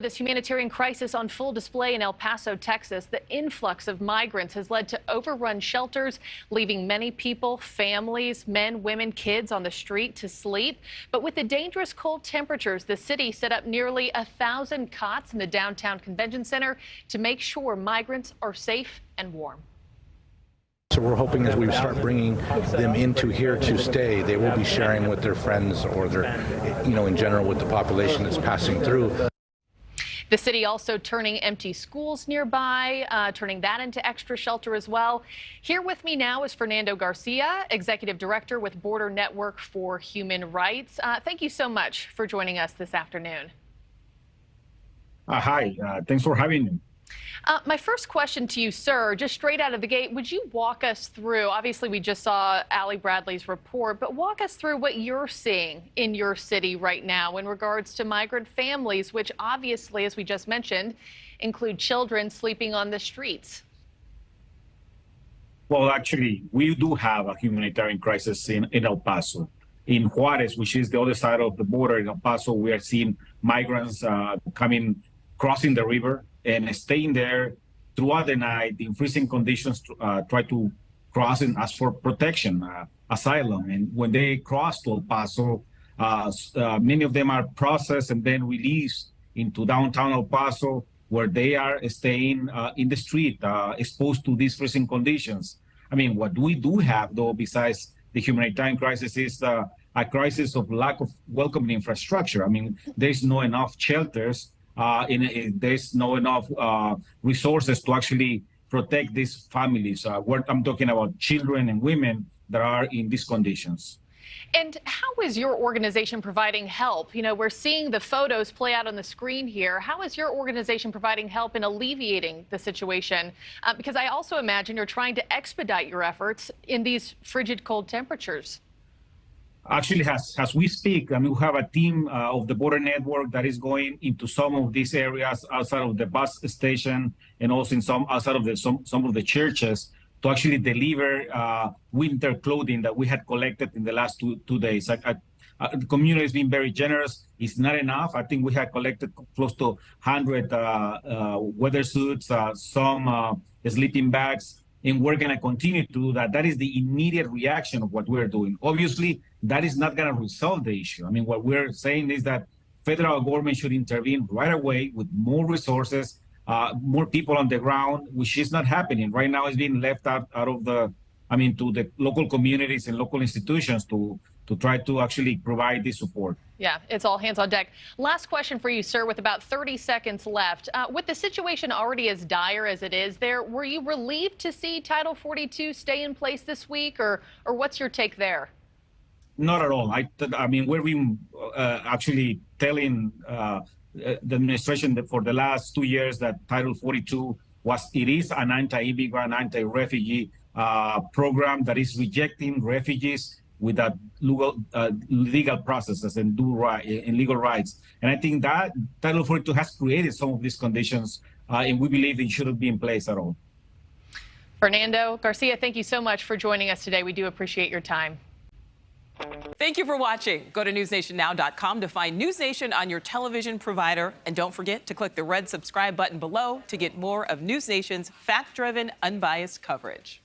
This humanitarian crisis on full display in El Paso, Texas. The influx of migrants has led to overrun shelters, leaving many people, families, men, women, kids on the street to sleep. But with the dangerous cold temperatures, the city set up nearly 1,000 cots in the downtown convention center to make sure migrants are safe and warm. So we're hoping as we start bringing them into here to stay, they will be sharing with their friends or their, in general with the population that's passing through. The city also turning empty schools nearby, turning that into extra shelter as well. Here with me now is Fernando Garcia, Executive Director with Border Network for Human Rights. Thank you so much for joining us this afternoon. Hi, thanks for having me. My first question to you, sir, just straight out of the gate, would you walk us through, obviously we just saw Ali Bradley's report, but walk us through what you're seeing in your city right now in regards to migrant families, which obviously, as we just mentioned, include children sleeping on the streets. Well, actually, we do have a humanitarian crisis in El Paso. In Juarez, which is the other side of the border in El Paso, we are seeing migrants crossing the river and staying there throughout the night in freezing conditions, try to cross and ask for protection, asylum. And when they cross to El Paso, many of them are processed and then released into downtown El Paso, where they are staying in the street, exposed to these freezing conditions. I mean, what we do have, though, besides the humanitarian crisis, is a crisis of lack of welcoming infrastructure. I mean, there's not enough shelters. There's not enough resources to actually protect these families. I'm talking about children and women that are in these conditions. And how is your organization providing help? You know, we're seeing the photos play out on the screen here. How is your organization providing help in alleviating the situation? Because I also imagine you're trying to expedite your efforts in these frigid cold temperatures. Actually, as we speak, I mean, we have a team of the Border Network that is going into some of these areas outside of the bus station and also in some outside of some of the churches to actually deliver winter clothing that we had collected in the last two days. The community has been very generous. It's not enough. I think we had collected close to 100 weather suits, some sleeping bags. And we're going to continue to do that. That is the immediate reaction of what we're doing. Obviously, that is not going to resolve the issue. I mean, what we're saying is that federal government should intervene right away with more resources, more people on the ground, which is not happening. Right now, it's being left out of to the local communities and local institutions to try to actually provide this support. Yeah, it's all hands on deck. Last question for you, sir, with about 30 seconds left. With the situation already as dire as it is there, were you relieved to see Title 42 stay in place this week, or what's your take there? Not at all. I mean, we've been actually telling the administration that for the last 2 years that Title 42 is an anti-immigrant, anti-refugee program that is rejecting refugees without legal processes and legal rights. And I think that Title 42 has created some of these conditions, and we believe it shouldn't be in place at all. Fernando Garcia, thank you so much for joining us today. We do appreciate your time. Thank you for watching. Go to newsnationnow.com to find NewsNation on your television provider. And don't forget to click the red subscribe button below to get more of NewsNation's fact-driven, unbiased coverage.